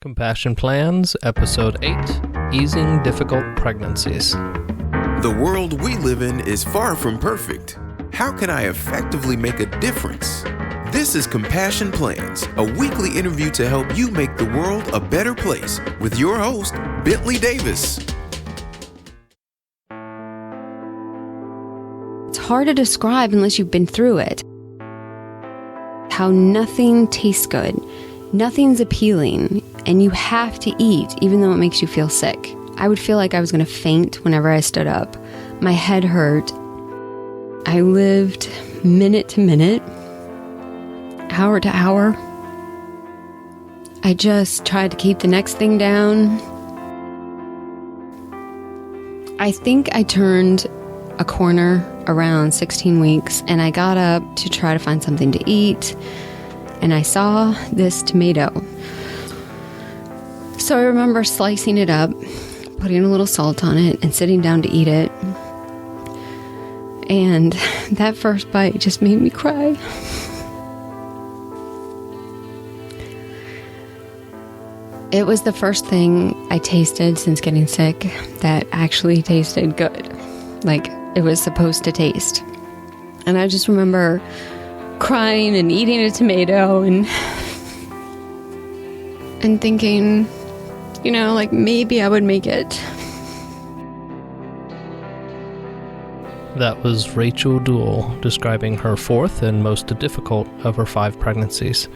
Compassion Plans, Episode 8, Easing Difficult Pregnancies. The world we live in is far from perfect. How can I effectively make a difference? This is Compassion Plans, a weekly interview to help you make the world a better place with your host, Bentley Davis. It's hard to describe unless you've been through it. How nothing tastes good, nothing's appealing, and you have to eat even though it makes you feel sick. I would feel like I was going to faint whenever I stood up. My head hurt. I lived minute to minute, hour to hour. I just tried to keep the next thing down. I think I turned a corner around 16 weeks, and I got up to try to find something to eat, and I saw this tomato. So I remember slicing it up, putting a little salt on it, and sitting down to eat it. And that first bite just made me cry. It was the first thing I tasted since getting sick that actually tasted good. Like it was supposed to taste. And I just remember crying and eating a tomato and thinking, like maybe I would make it. That was Rachel Dewell describing her fourth and most difficult of her 5 pregnancies.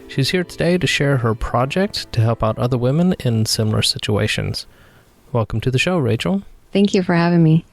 She's here today to share her project to help out other women in similar situations. Welcome to the show, Rachel. Thank you for having me.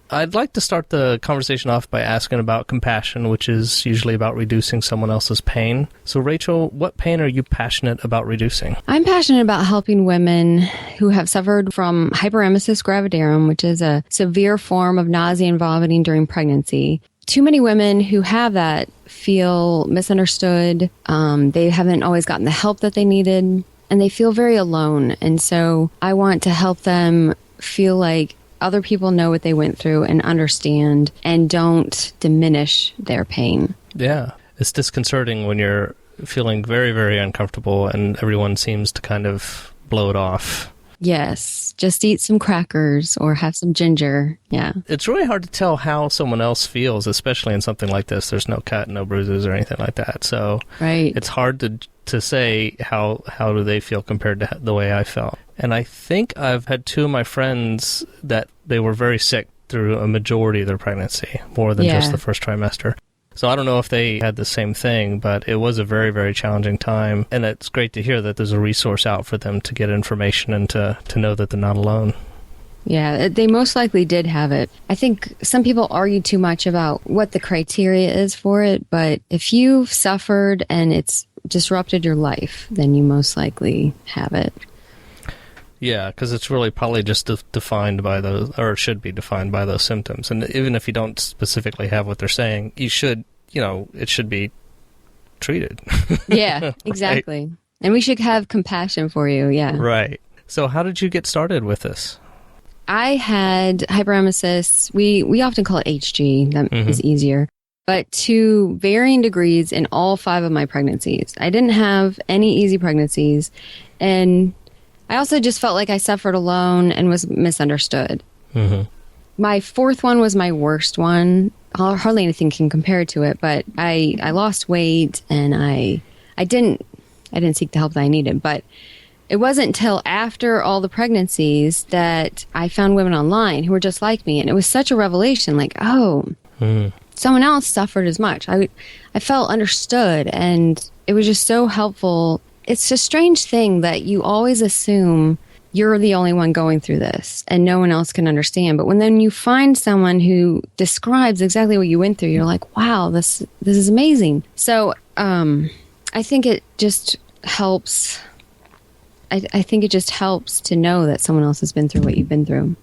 I'd like to start the conversation off by asking about compassion, which is usually about reducing someone else's pain. So, Rachel, what pain are you passionate about reducing? I'm passionate about helping women who have suffered from Hyperemesis Gravidarum, which is a severe form of nausea and vomiting during pregnancy. Too many women who have that feel misunderstood. They haven't always gotten the help that they needed, and they feel very alone. And so I want to help them feel like other people know what they went through and understand and don't diminish their pain. Yeah. It's disconcerting when you're feeling very, very uncomfortable and everyone seems to kind of blow it off. Yes. Just eat some crackers or have some ginger. Yeah. It's really hard to tell how someone else feels, especially in something like this. There's no cut, no bruises or anything like that. So right. It's hard to say how do they feel compared to the way I felt. And I think I've had 2 of my friends that they were very sick through a majority of their pregnancy, more than just the first trimester. So I don't know if they had the same thing, but it was a very, very challenging time. And it's great to hear that there's a resource out for them to get information and to know that they're not alone. Yeah, they most likely did have it. I think some people argue too much about what the criteria is for it, but if you've suffered and it's disrupted your life, then you most likely have it. Yeah, because it's really probably just defined by those, or should be defined by those symptoms. And even if you don't specifically have what they're saying, you should, it should be treated. Yeah, exactly. Right? And we should have compassion for you, yeah. Right. So how did you get started with this? I had hyperemesis. We often call it HG. That is easier. But to varying degrees in all 5 of my pregnancies. I didn't have any easy pregnancies. And I also just felt like I suffered alone and was misunderstood. Mm-hmm. My 4th one was my worst one. Hardly anything can compare to it, but I lost weight and I didn't seek the help that I needed. But it wasn't until after all the pregnancies that I found women online who were just like me. And it was such a revelation, like, someone else suffered as much. I felt understood, and it was just so helpful. It's a strange thing that you always assume you're the only one going through this and no one else can understand. But when then you find someone who describes exactly what you went through, you're like, wow, this is amazing. So I think it just helps. I think it just helps to know that someone else has been through what you've been through.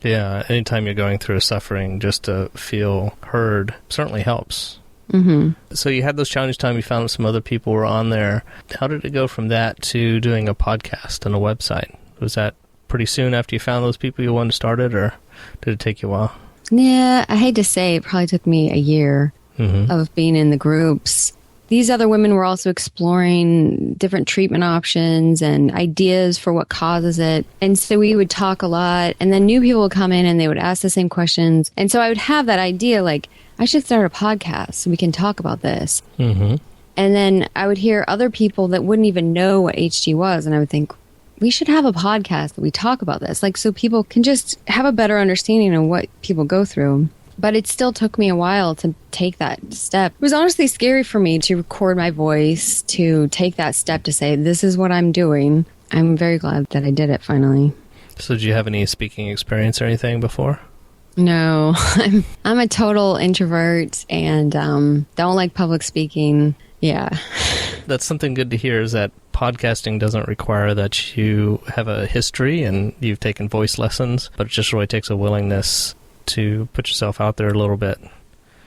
Yeah, anytime you're going through a suffering, just to feel heard certainly helps. Mm-hmm. So you had those challenging times, you found some other people were on there. How did it go from that to doing a podcast and a website? Was that pretty soon after you found those people you wanted to start it, or did it take you a while? Yeah, I hate to say it probably took me a year of being in the groups. these other women were also exploring different treatment options and ideas for what causes it. And so we would talk a lot, and then new people would come in and they would ask the same questions. And so I would have that idea, like, I should start a podcast so we can talk about this. Mm-hmm. And then I would hear other people that wouldn't even know what HG was. And I would think, we should have a podcast that we talk about this, like, so people can just have a better understanding of what people go through. But it still took me a while to take that step. It was honestly scary for me to record my voice, to take that step to say, this is what I'm doing. I'm very glad that I did it finally. So did you have any speaking experience or anything before? No, I'm a total introvert and don't like public speaking. Yeah. That's something good to hear, is that podcasting doesn't require that you have a history and you've taken voice lessons, but it just really takes a willingness to put yourself out there a little bit.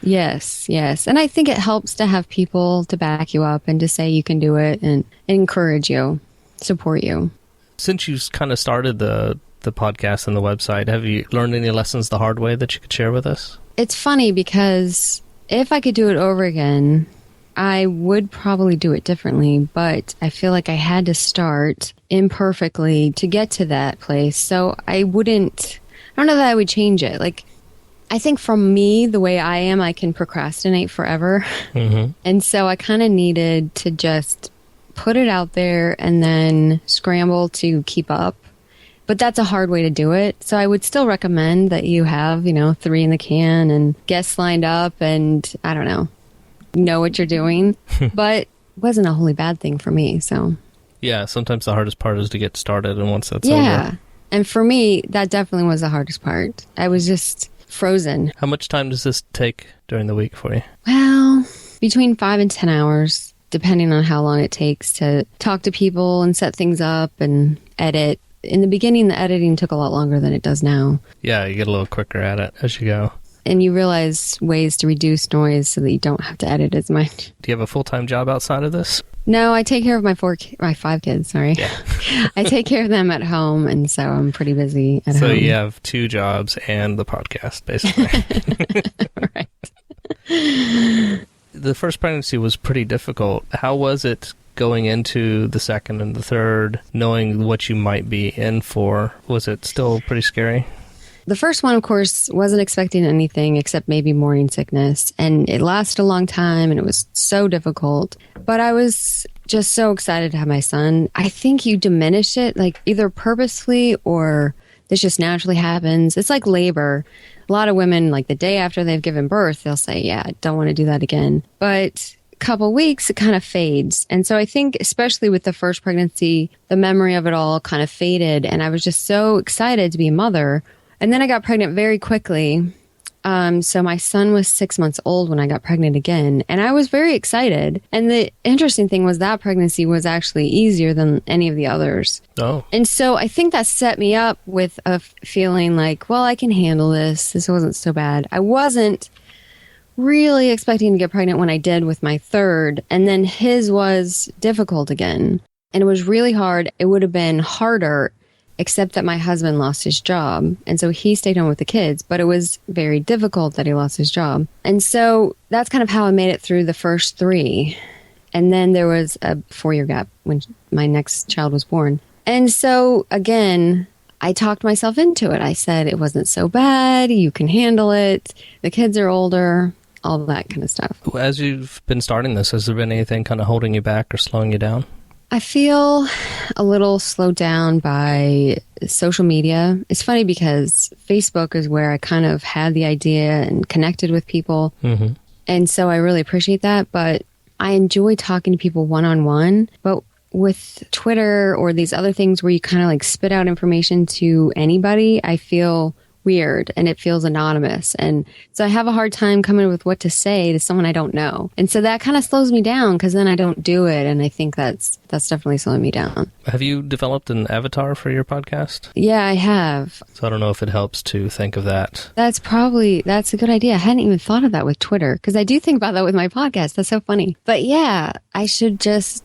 Yes. And I think it helps to have people to back you up and to say you can do it and encourage you, support you. Since you kind of started the podcast and the website, have you learned any lessons the hard way that you could share with us? It's funny because if I could do it over again, I would probably do it differently, but I feel like I had to start imperfectly to get to that place. So I don't know that I would change it. Like, I think from me, the way I am, I can procrastinate forever. Mm-hmm. And so I kind of needed to just put it out there and then scramble to keep up. But that's a hard way to do it. So I would still recommend that you have, 3 in the can and guests lined up and, I don't know what you're doing. But it wasn't a wholly bad thing for me, so. Yeah, sometimes the hardest part is to get started, and once that's over. And for me, that definitely was the hardest part. I was just frozen. How much time does this take during the week for you? Well, between 5 and 10 hours, depending on how long it takes to talk to people and set things up and edit. In the beginning, the editing took a lot longer than it does now. Yeah, you get a little quicker at it as you go. And you realize ways to reduce noise so that you don't have to edit as much. Do you have a full-time job outside of this? No, I take care of my 5 kids, sorry. Yeah. I take care of them at home, and so I'm pretty busy at home. So you have 2 jobs and the podcast, basically. Right. The first pregnancy was pretty difficult. How was it going into the second and the third, knowing what you might be in for? Was it still pretty scary? The first one, of course, wasn't expecting anything except maybe morning sickness. And it lasted a long time and it was so difficult. But I was just so excited to have my son. I think you diminish it, like either purposefully or this just naturally happens. It's like labor. A lot of women, like the day after they've given birth, they'll say, yeah, I don't want to do that again. But a couple weeks, it kind of fades. And so I think, especially with the first pregnancy, the memory of it all kind of faded. And I was just so excited to be a mother. And then I got pregnant very quickly. So my son was 6 months old when I got pregnant again. And I was very excited. And the interesting thing was that pregnancy was actually easier than any of the others. Oh. And so I think that set me up with a feeling like, well, I can handle this. This wasn't so bad. I wasn't really expecting to get pregnant when I did with my third. And then his was difficult again. And it was really hard. It would have been harder except that my husband lost his job. And so he stayed home with the kids, but it was very difficult that he lost his job. And so that's kind of how I made it through the first 3. And then there was a 4-year gap when my next child was born. And so again, I talked myself into it. I said, it wasn't so bad. You can handle it. The kids are older, all that kind of stuff. As you've been starting this, has there been anything kind of holding you back or slowing you down? I feel a little slowed down by social media. It's funny because Facebook is where I kind of had the idea and connected with people. Mm-hmm. And so I really appreciate that. But I enjoy talking to people one-on-one. But with Twitter or these other things where you kind of like spit out information to anybody, I feel weird and it feels anonymous. And so I have a hard time coming up with what to say to someone I don't know. And so that kind of slows me down because then I don't do it. And I think that's definitely slowing me down. Have you developed an avatar for your podcast? Yeah, I have. So I don't know if it helps to think of that. That's a good idea. I hadn't even thought of that with Twitter because I do think about that with my podcast. That's so funny. But yeah, I should just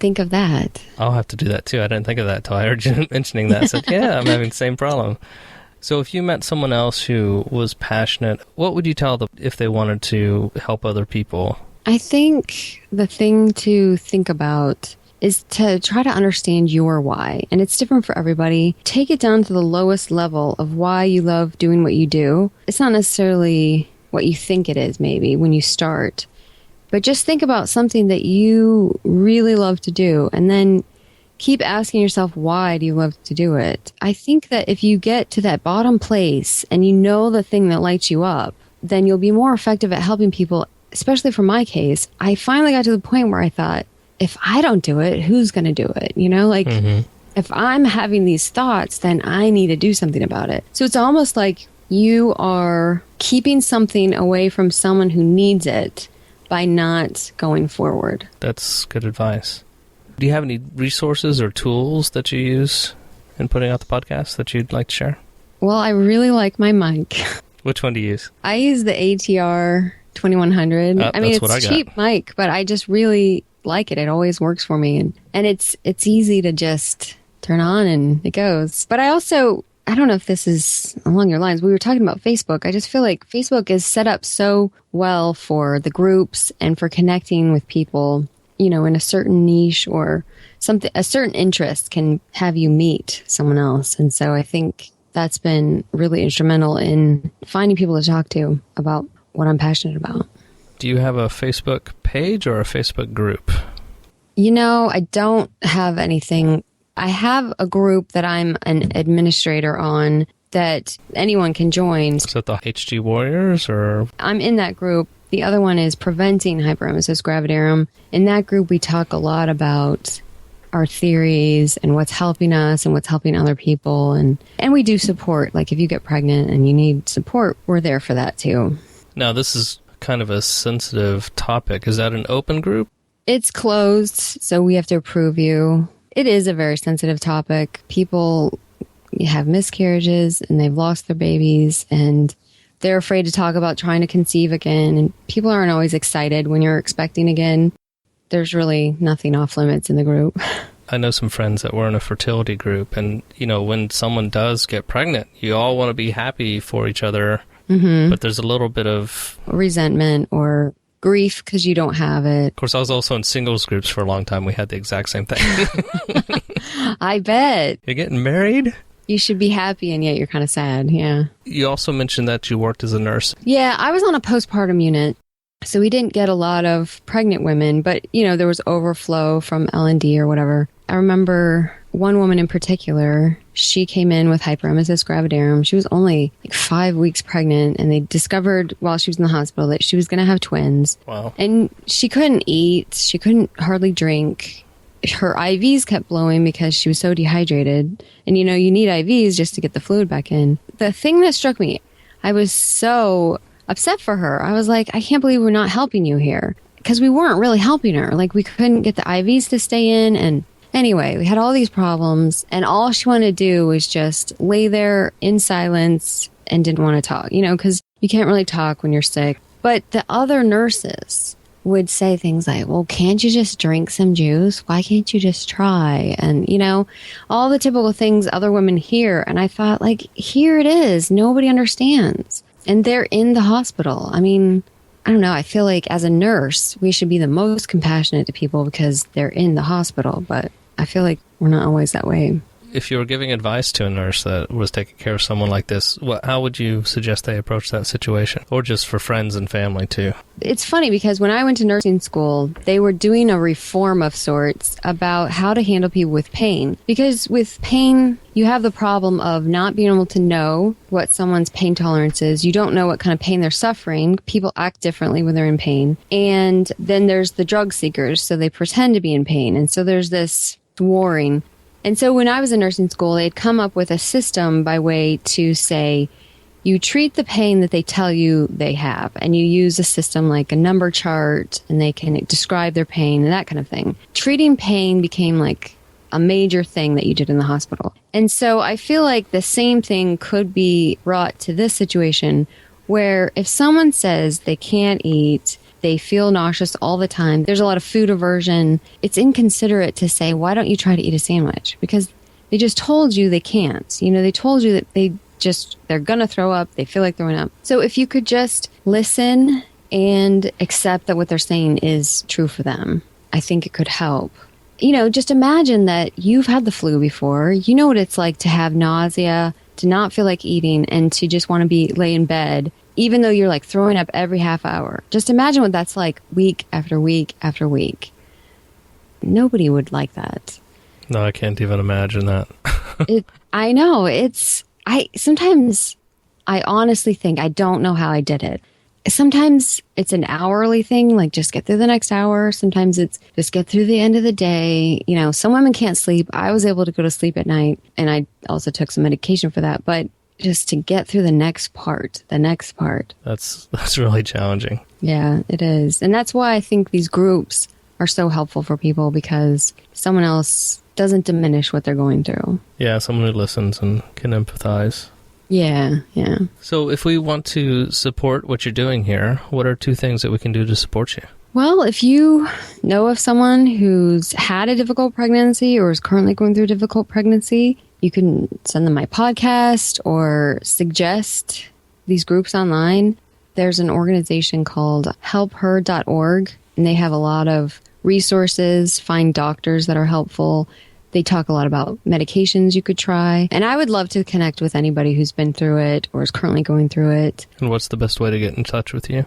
think of that. I'll have to do that too. I didn't think of that until I heard you mentioning that. I said, yeah, I'm having the same problem. So if you met someone else who was passionate, what would you tell them if they wanted to help other people I think the thing to think about is to try to understand your why. And it's different for everybody. Take it down to the lowest level of why you love doing what you do. It's not necessarily what you think it is, maybe, when you start. But just think about something that you really love to do, and then keep asking yourself, why do you love to do it? I think that if you get to that bottom place and you know the thing that lights you up, then you'll be more effective at helping people. Especially for my case, I finally got to the point where I thought, if I don't do it, who's going to do it? You know, like if I'm having these thoughts, then I need to do something about it. So it's almost like you are keeping something away from someone who needs it by not going forward. That's good advice. Do you have any resources or tools that you use in putting out the podcast that you'd like to share? Well, I really like my mic. Which one do you use? I use the ATR 2100. I mean, it's a cheap mic, but I just really like it. It always works for me. And it's easy to just turn on and it goes. But I don't know if this is along your lines. We were talking about Facebook. I just feel like Facebook is set up so well for the groups and for connecting with people, you know, in a certain niche or something. A certain interest can have you meet someone else. And so I think that's been really instrumental in finding people to talk to about what I'm passionate about. Do you have a Facebook page or a Facebook group? You know, I don't have anything. I have a group that I'm an administrator on that anyone can join. Is that the HG Warriors or? I'm in that group. The other one is Preventing Hyperemesis Gravidarum. In that group, we talk a lot about our theories and what's helping us and what's helping other people. And we do support. Like if you get pregnant and you need support, we're there for that too. Now, this is kind of a sensitive topic. Is that an open group? It's closed, so we have to approve you. It is a very sensitive topic. People have miscarriages and they've lost their babies and they're afraid to talk about trying to conceive again. And people aren't always excited when you're expecting again. There's really nothing off limits in the group. I know some friends that were in a fertility group, and, you know, when someone does get pregnant, you all want to be happy for each other. But there's a little bit of resentment or grief because you don't have it. Of course, I was also in singles groups for a long time. We had the exact same thing. I bet. You're getting married? You should be happy, and yet you're kind of sad, yeah. You also mentioned that you worked as a nurse. Yeah, I was on a postpartum unit, so we didn't get a lot of pregnant women, but, you know, there was overflow from L&D or whatever. I remember one woman in particular, she came in with Hyperemesis Gravidarum. She was only like 5 weeks pregnant, and they discovered while she was in the hospital that she was going to have twins. Wow. And she couldn't eat. She couldn't hardly drink. Her IVs kept blowing because she was so dehydrated. And, you know, you need IVs just to get the fluid back in. The thing that struck me, I was so upset for her. I was like, I can't believe we're not helping you here. Because we weren't really helping her. Like, we couldn't get the IVs to stay in, and anyway, we had all these problems, and all she wanted to do was just lay there in silence and didn't want to talk, you know, because you can't really talk when you're sick. But the other nurses would say things like, well, can't you just drink some juice? Why can't you just try? And, you know, all the typical things other women hear. And I thought, like, here it is. Nobody understands. And they're in the hospital. I mean, I don't know. I feel like as a nurse, we should be the most compassionate to people because they're in the hospital. But I feel like we're not always that way. If you were giving advice to a nurse that was taking care of someone like this, how would you suggest they approach that situation? Or just for friends and family, too? It's funny because when I went to nursing school, they were doing a reform of sorts about how to handle people with pain. Because with pain, you have the problem of not being able to know what someone's pain tolerance is. You don't know what kind of pain they're suffering. People act differently when they're in pain. And then there's the drug seekers, so they pretend to be in pain. And so there's this warring. And so when I was in nursing school, they'd come up with a system by way to say, you treat the pain that they tell you they have, and you use a system like a number chart, and they can describe their pain and that kind of thing. Treating pain became like a major thing that you did in the hospital. And so I feel like the same thing could be brought to this situation where if someone says they can't eat, they feel nauseous all the time, there's a lot of food aversion, it's inconsiderate to say, why don't you try to eat a sandwich? Because they just told you they can't. You know, they told you that they're going to throw up, they feel like throwing up. So if you could just listen and accept that what they're saying is true for them. I think it could help. Just imagine that you've had the flu before. You know what it's like to have nausea, to not feel like eating, and to just want to lay in bed, even though you're like throwing up every half hour. Just imagine what that's like week after week after week. Nobody would like that. No, I can't even imagine that. I know. Sometimes I honestly think I don't know how I did it. Sometimes it's an hourly thing, like just get through the next hour. Sometimes it's just get through the end of the day. Some women can't sleep. I was able to go to sleep at night, and I also took some medication for that. But just to get through the next part. That's really challenging. Yeah, it is. And that's why I think these groups are so helpful for people, because someone else doesn't diminish what they're going through. Yeah, someone who listens and can empathize. Yeah. So if we want to support what you're doing here, what are 2 things that we can do to support you? Well, if you know of someone who's had a difficult pregnancy or is currently going through a difficult pregnancy, you can send them my podcast or suggest these groups online. There's an organization called helpher.org, and they have a lot of resources, find doctors that are helpful. They talk a lot about medications you could try. And I would love to connect with anybody who's been through it or is currently going through it. And what's the best way to get in touch with you?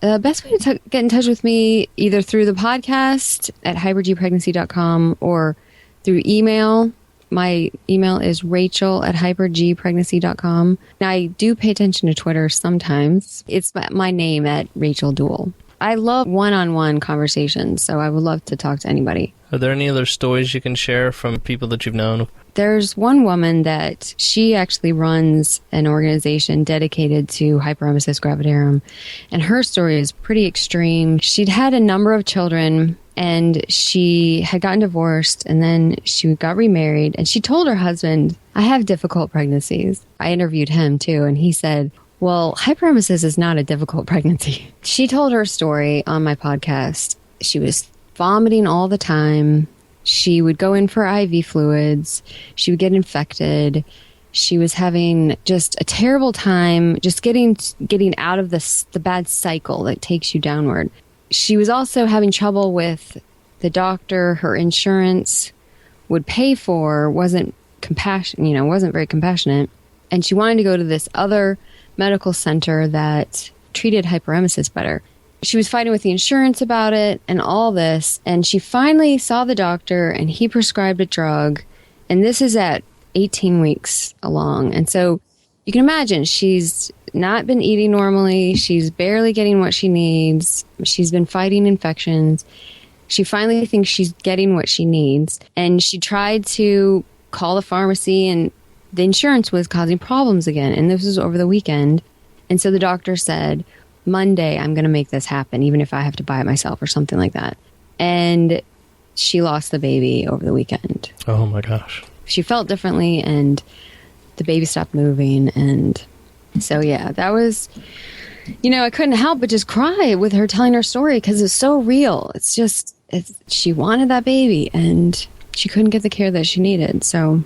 The best way to get in touch with me, either through the podcast at hypergpregnancy.com or through email. My email is rachel@hypergpregnancy.com. Now, I do pay attention to Twitter sometimes. It's my name at Rachel Dewell. I love one-on-one conversations, so I would love to talk to anybody. Are there any other stories you can share from people that you've known? There's one woman that she actually runs an organization dedicated to Hyperemesis Gravidarum, and her story is pretty extreme. She'd had a number of children, and she had gotten divorced, and then she got remarried, and she told her husband, I have difficult pregnancies. I interviewed him too, and he said, well, hyperemesis is not a difficult pregnancy. She told her story on my podcast. She was vomiting all the time. She would go in for IV fluids. She would get infected. She was having just a terrible time just getting out of the bad cycle that takes you downward. She was also having trouble with the doctor her insurance would pay for wasn't very compassionate. And she wanted to go to this other medical center that treated hyperemesis better. She was fighting with the insurance about it and all this, and she finally saw the doctor, and he prescribed a drug, and this is at 18 weeks along. And so you can imagine she's not been eating normally. She's barely getting what she needs. She's been fighting infections. She finally thinks she's getting what she needs, and she tried to call the pharmacy, and the insurance was causing problems again, and this was over the weekend. And so the doctor said, Monday, I'm going to make this happen, even if I have to buy it myself or something like that. And she lost the baby over the weekend. Oh, my gosh. She felt differently, and the baby stopped moving. And so, yeah, that was, I couldn't help but just cry with her telling her story because it's so real. She wanted that baby, and she couldn't get the care that she needed. So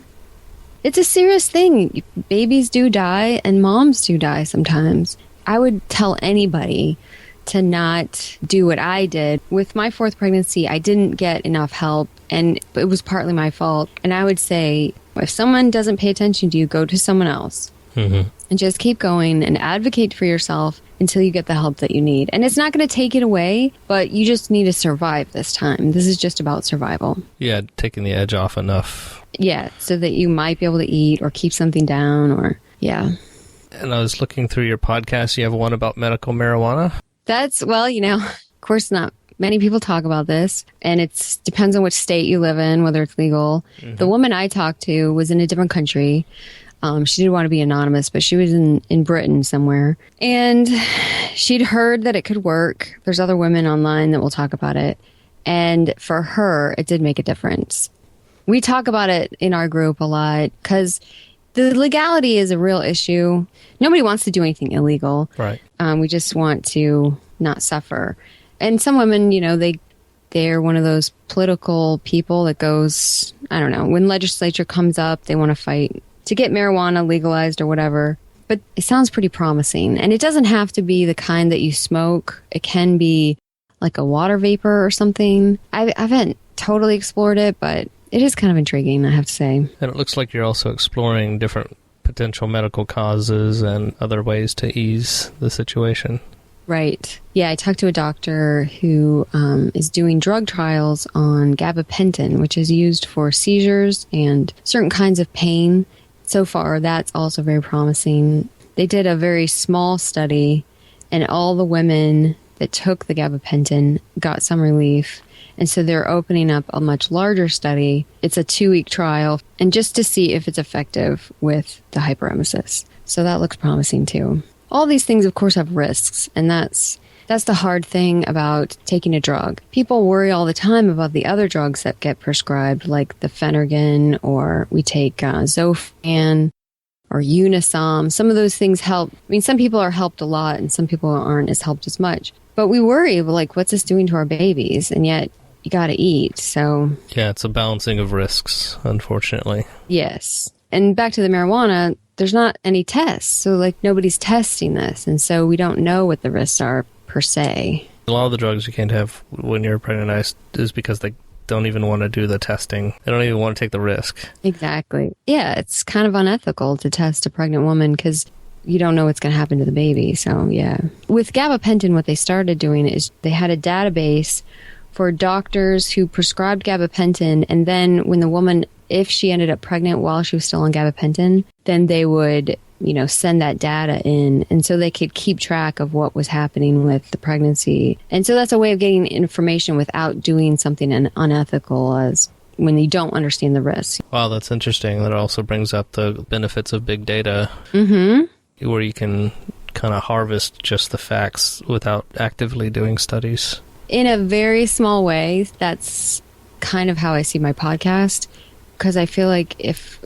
it's a serious thing. Babies do die, and moms do die sometimes. I would tell anybody to not do what I did. With my 4th pregnancy, I didn't get enough help, and it was partly my fault. And I would say, if someone doesn't pay attention to you, go to someone else. Mm-hmm. And just keep going and advocate for yourself until you get the help that you need. And it's not going to take it away, but you just need to survive this time. This is just about survival. Yeah, taking the edge off enough. Yeah, so that you might be able to eat or keep something down or, yeah. And I was looking through your podcast. You have one about medical marijuana? Of course not. Many people talk about this, and it depends on which state you live in, whether it's legal. Mm-hmm. The woman I talked to was in a different country. She didn't want to be anonymous, but she was in Britain somewhere. And she'd heard that it could work. There's other women online that will talk about it. And for her, it did make a difference. We talk about it in our group a lot because the legality is a real issue. Nobody wants to do anything illegal. Right. We just want to not suffer. And some women, they're one of those political people that goes, I don't know, when legislature comes up, they want to fight to get marijuana legalized or whatever. But it sounds pretty promising. And it doesn't have to be the kind that you smoke. It can be like a water vapor or something. I haven't totally explored it, but it is kind of intriguing, I have to say. And it looks like you're also exploring different potential medical causes and other ways to ease the situation. Right. Yeah, I talked to a doctor who is doing drug trials on gabapentin, which is used for seizures and certain kinds of pain. So far, that's also very promising. They did a very small study, and all the women that took the gabapentin got some relief. And so they're opening up a much larger study. It's a 2-week trial, and just to see if it's effective with the hyperemesis. So that looks promising too. All these things, of course, have risks, and that's the hard thing about taking a drug. People worry all the time about the other drugs that get prescribed, like the Phenergan, or we take Zofran or Unisom. Some of those things help. I mean, some people are helped a lot, and some people aren't as helped as much. But we worry, like, what's this doing to our babies? And yet, you got to eat, so... Yeah, it's a balancing of risks, unfortunately. Yes. And back to the marijuana, there's not any tests. So, like, nobody's testing this. And so we don't know what the risks are, per se. A lot of the drugs you can't have when you're pregnant is because they don't even want to do the testing. They don't even want to take the risk. Exactly. Yeah, it's kind of unethical to test a pregnant woman because you don't know what's going to happen to the baby. So, yeah. With gabapentin, what they started doing is they had a database for doctors who prescribed gabapentin, and then when the woman, if she ended up pregnant while she was still on gabapentin, then they would, send that data in, and so they could keep track of what was happening with the pregnancy. And so that's a way of getting information without doing something unethical, as when you don't understand the risks. Wow, that's interesting. That also brings up the benefits of big data, where you can kind of harvest just the facts without actively doing studies. In a very small way, that's kind of how I see my podcast, because I feel like if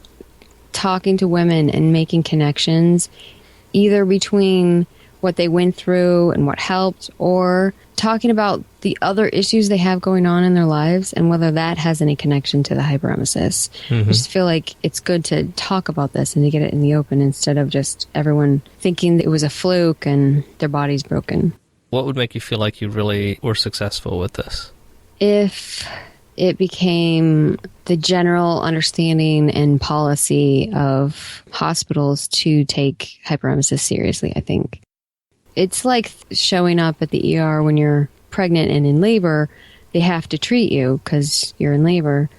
talking to women and making connections, either between what they went through and what helped, or talking about the other issues they have going on in their lives and whether that has any connection to the hyperemesis. I just feel like it's good to talk about this and to get it in the open instead of just everyone thinking it was a fluke and their body's broken. What would make you feel like you really were successful with this? If it became the general understanding and policy of hospitals to take hyperemesis seriously, I think. It's like showing up at the ER when you're pregnant and in labor. They have to treat you because you're in labor.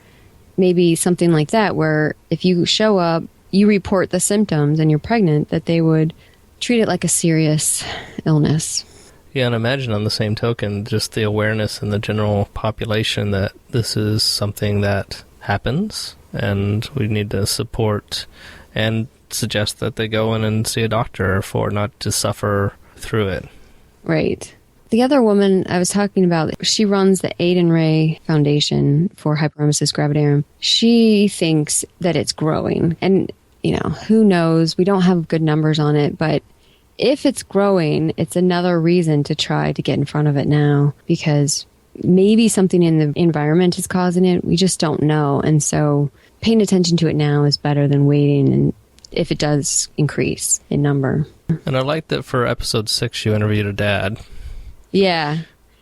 Maybe something like that, where if you show up, you report the symptoms and you're pregnant, that they would treat it like a serious illness. Yeah, and imagine on the same token, just the awareness in the general population that this is something that happens, and we need to support and suggest that they go in and see a doctor for not to suffer through it. Right. The other woman I was talking about, she runs the Aid and Ray Foundation for Hyperemesis Gravidarum. She thinks that it's growing, and, who knows? We don't have good numbers on it, but if it's growing, it's another reason to try to get in front of it now, because maybe something in the environment is causing it. We just don't know. And so paying attention to it now is better than waiting, and if it does increase in number. And I like that for episode 6, you interviewed a dad. Yeah.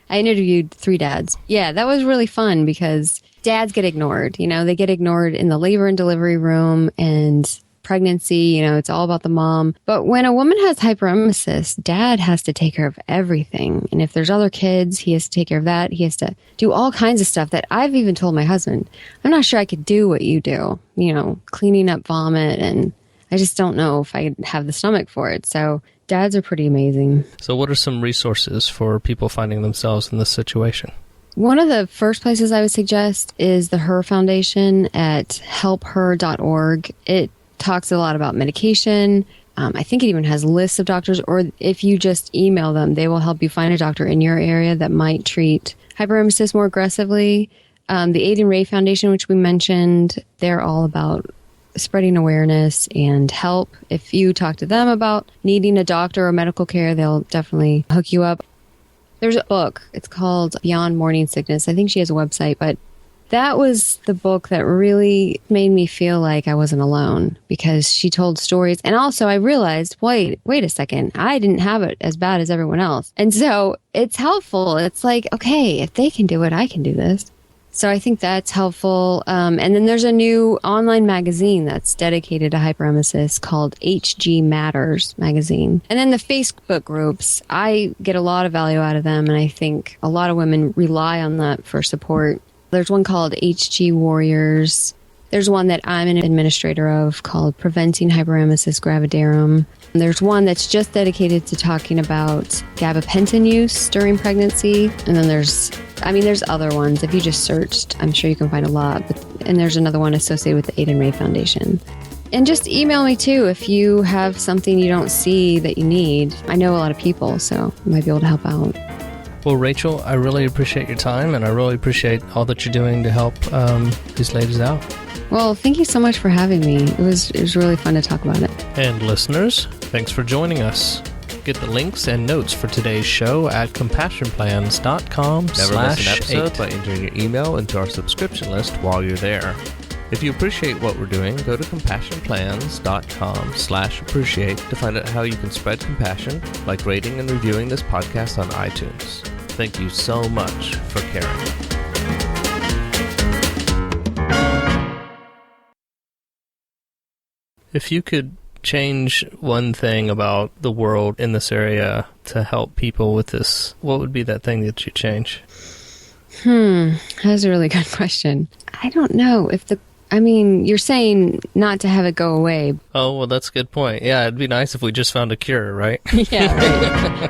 I interviewed 3 dads. Yeah, that was really fun because dads get ignored. They get ignored in the labor and delivery room and pregnancy, it's all about the mom. But when a woman has hyperemesis, dad has to take care of everything. And if there's other kids, he has to take care of that. He has to do all kinds of stuff that I've even told my husband, I'm not sure I could do what you do, cleaning up vomit. And I just don't know if I have the stomach for it. So dads are pretty amazing. So what are some resources for people finding themselves in this situation? One of the first places I would suggest is the Her Foundation at helpher.org. It talks a lot about medication. I think it even has lists of doctors, or if you just email them, they will help you find a doctor in your area that might treat hyperemesis more aggressively. The Aid and Ray Foundation, which we mentioned, they're all about spreading awareness and help. If you talk to them about needing a doctor or medical care, they'll definitely hook you up. There's a book. It's called Beyond Morning Sickness. I think she has a website, but That was the book that really made me feel like I wasn't alone, because she told stories. And also I realized, wait a second, I didn't have it as bad as everyone else. And so it's helpful. It's like, okay, if they can do it, I can do this. So I think that's helpful. And then there's a new online magazine that's dedicated to hyperemesis called HG Matters magazine. And then the Facebook groups, I get a lot of value out of them. And I think a lot of women rely on that for support. There's one called HG Warriors. There's one that I'm an administrator of called Preventing Hyperemesis Gravidarum. And there's one that's just dedicated to talking about gabapentin use during pregnancy. And then there's other ones. If you just searched, I'm sure you can find a lot. And there's another one associated with the Aid and Ray Foundation. And just email me too if you have something you don't see that you need. I know a lot of people, so I might be able to help out. Well, Rachel, I really appreciate your time, and I really appreciate all that you're doing to help these ladies out. Well, thank you so much for having me. It was really fun to talk about it. And listeners, thanks for joining us. Get the links and notes for today's show at compassionplans.com/8. Never miss an episode by entering your email into our subscription list while you're there. If you appreciate what we're doing, go to compassionplans.com/appreciate to find out how you can spread compassion, like rating and reviewing this podcast on iTunes. Thank you so much for caring. If you could change one thing about the world in this area to help people with this, what would be that thing that you change? That's a really good question. I don't know if you're saying not to have it go away. Oh, well, that's a good point. Yeah, it'd be nice if we just found a cure, right? Yeah, right.